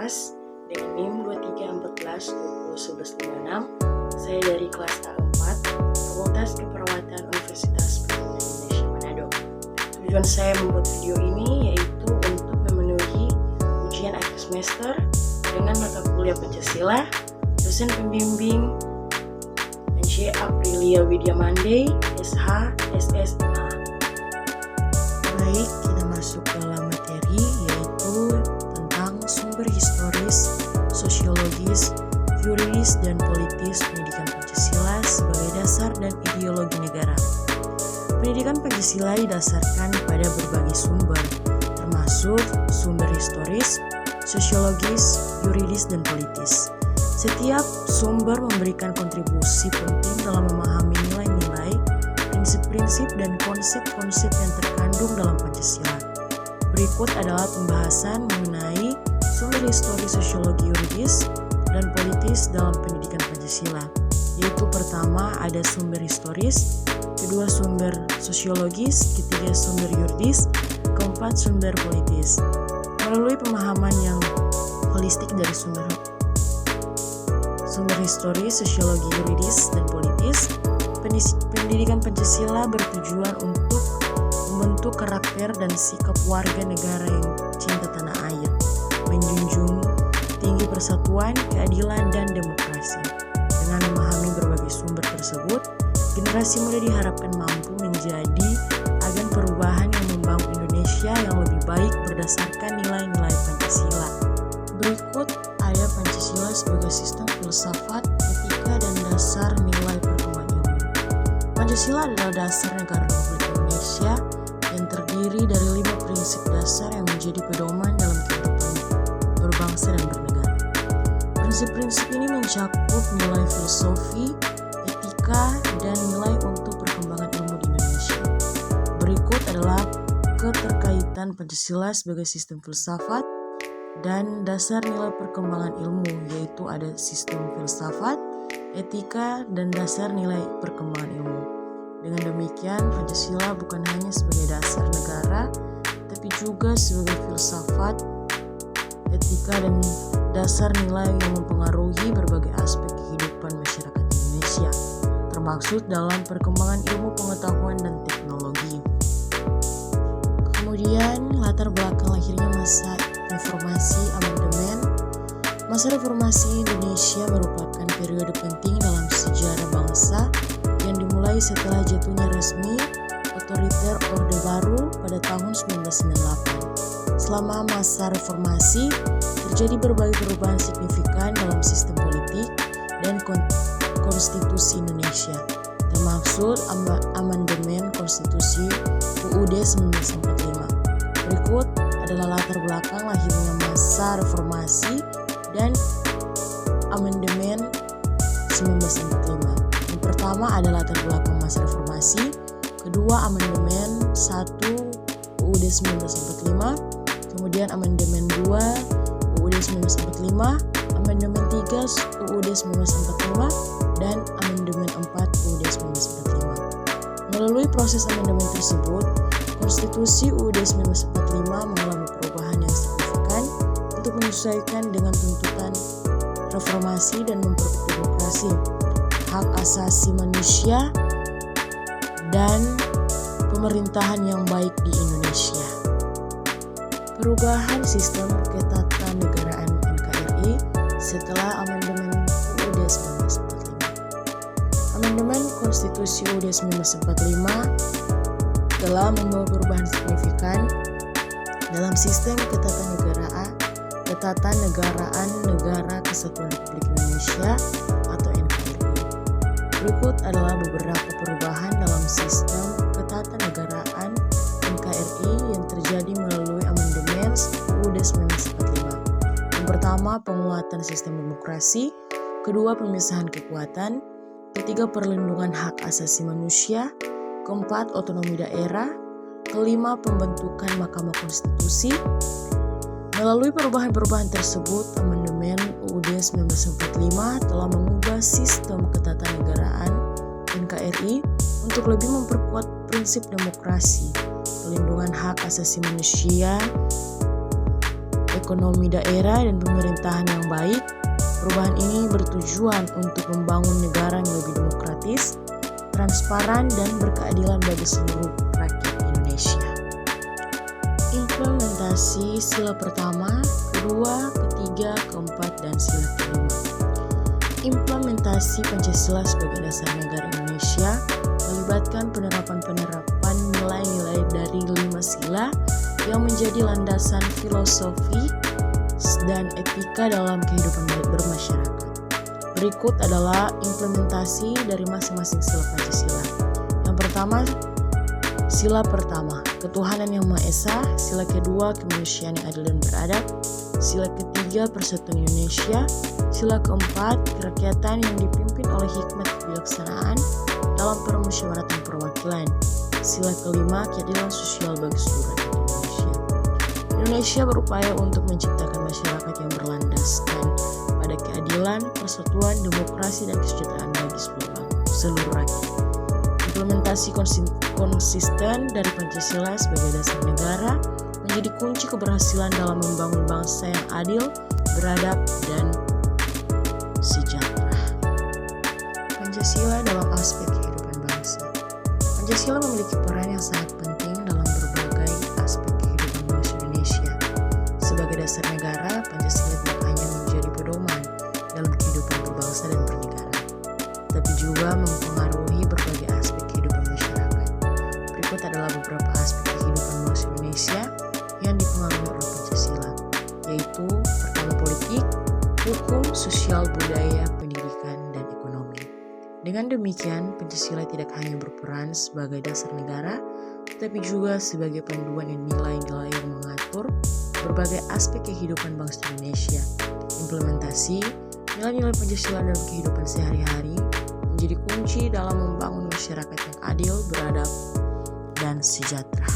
kelas dengan NIM 2314201156. Saya dari kelas A4, Fakultas Keperawatan Universitas Pendidikan Indonesia Manado. Tujuan saya membuat video ini yaitu untuk memenuhi ujian akhir semester dengan mata kuliah Pancasila, dosen pembimbing NC Aprilia Widya Mandey, SH, SSNA. Baik, kita masuk dalam materi yaitu tentang sumber historis, sosiologis, yuridis, dan politis pendidikan Pancasila sebagai dasar dan ideologi negara. Pendidikan Pancasila didasarkan pada berbagai sumber, termasuk sumber historis, sosiologis, yuridis, dan politis. Setiap sumber memberikan kontribusi penting dalam memahami nilai-nilai, prinsip-prinsip, dan konsep-konsep yang terkandung dalam Pancasila. Berikut adalah pembahasan mengenai sumber historis, sosiologi, yuridis, dan politis dalam pendidikan Pancasila, yaitu pertama ada sumber historis, kedua sumber sosiologis, ketiga sumber yuridis, keempat sumber politis. Melalui pemahaman yang holistik dari sumber historis, sosiologi, yuridis, dan politis, pendidikan Pancasila bertujuan untuk membentuk karakter dan sikap warga negara yang cinta tanah air, menjunjung tinggi persatuan, keadilan, dan demokrasi. Dengan memahami berbagai sumber tersebut, generasi muda diharapkan mampu menjadi agen perubahan yang membangun Indonesia yang lebih baik berdasarkan nilai-nilai Pancasila. Berikut ada Pancasila sebagai sistem filsafat, etika, dan dasar nilai perkembangan ilmu. Pancasila adalah dasar negara Republik Indonesia yang terdiri dari 5 prinsip dasar yang menjadi pedoman dalam kehidupan berbangsa dan bernegara. Prinsip-prinsip ini mencakup nilai filosofi, etika, dan nilai untuk perkembangan ilmu di Indonesia. Berikut adalah keterkaitan Pancasila sebagai sistem filsafat dan dasar nilai perkembangan ilmu, yaitu ada sistem filsafat, etika, dan dasar nilai perkembangan ilmu. Dengan demikian, Pancasila bukan hanya sebagai dasar negara, tapi juga sebagai filsafat, etika, dan dasar nilai yang mempengaruhi berbagai aspek kehidupan masyarakat Indonesia, termaksud dalam perkembangan ilmu pengetahuan dan teknologi. Kemudian, latar belakang lahirnya masa reformasi amandemen. Masa reformasi Indonesia merupakan periode penting dalam sejarah bangsa yang dimulai setelah jatuhnya resmi otoriter Orde Baru pada tahun 1998. Selama masa reformasi, terjadi berbagai perubahan signifikan dalam sistem politik dan konstitusi Indonesia, termaksud amandemen konstitusi UUD 1945. Berikut adalah latar belakang lahirnya masa reformasi dan amandemen 1945. Yang pertama adalah latar belakang masa reformasi, kedua amandemen 1 UUD 1945, kemudian amandemen 2 UUD 1945, amandemen 3 UUD 1945, dan amandemen 4 UUD 1945. Melalui proses amandemen tersebut, Konstitusi UUD 1945 mengalami perubahan yang signifikan untuk menyesuaikan dengan tuntutan reformasi dan memperkuat demokrasi, hak asasi manusia, dan pemerintahan yang baik di Indonesia. Perubahan sistem ketatanegaraan NKRI setelah amandemen UUD 1945. Amandemen Konstitusi UUD 1945 telah membawa perubahan signifikan dalam sistem ketatanegaraan Negara Kesatuan Republik Indonesia atau NKRI. Berikut adalah beberapa perubahan dalam sistem ketatanegaraan NKRI yang terjadi melalui amandemen UUD 1945. Yang pertama, penguatan sistem demokrasi, kedua, pemisahan kekuatan, ketiga, perlindungan hak asasi manusia, keempat, otonomi daerah, kelima, pembentukan Mahkamah Konstitusi. Melalui perubahan-perubahan tersebut, amandemen UUD 1945 telah mengubah sistem ketatanegaraan NKRI untuk lebih memperkuat prinsip demokrasi, pelindungan hak asasi manusia, ekonomi daerah dan pemerintahan yang baik. Perubahan ini bertujuan untuk membangun negara yang lebih demokratis, transparan, dan berkeadilan bagi seluruh rakyat Indonesia. Implementasi sila pertama, kedua, ketiga, keempat, dan sila kelima. Implementasi Pancasila sebagai dasar negara Indonesia melibatkan penerapan nilai-nilai dari 5 sila yang menjadi landasan filosofi dan etika dalam kehidupan bermasyarakat. Berikut adalah implementasi dari masing-masing sila Pancasila. Yang pertama, sila pertama, ketuhanan yang Maha Esa. Sila kedua, kemanusiaan yang adil dan beradab. Sila ketiga, persatuan Indonesia. Sila keempat, kerakyatan yang dipimpin oleh hikmat kebijaksanaan dalam permusyawaratan perwakilan. Sila kelima, keadilan sosial bagi seluruh rakyat Indonesia. Indonesia berupaya untuk menciptakan masyarakat yang berlandaskan pada keadilan, persatuan, demokrasi, dan kesejahteraan bagi seluruh rakyat. Implementasi konsisten dari Pancasila sebagai dasar negara menjadi kunci keberhasilan dalam membangun bangsa yang adil, beradab, dan sejahtera. Pancasila dalam aspek kehidupan bangsa. Pancasila memiliki peran yang sangat penting dalam berbagai aspek kehidupan bangsa Indonesia. Sebagai dasar negara, Pancasila tidak hanya menjadi pedoman dalam kehidupan berbangsa dan bernegara, tapi juga mempengaruhi berbagai aspek kehidupan masyarakat. Berikut adalah beberapa aspek kehidupan bangsa Indonesia yang dipengaruhi oleh Pancasila, yaitu pertama politik, hukum, sosial, budaya, pendidikan, dan ekonomi. Dengan demikian, Pancasila tidak hanya berperan sebagai dasar negara, tetapi juga sebagai panduan dan nilai-nilai yang mengatur berbagai aspek kehidupan bangsa Indonesia. Implementasi nilai-nilai Pancasila dalam kehidupan sehari-hari menjadi kunci dalam membangun masyarakat yang adil, beradab, dan sejahtera.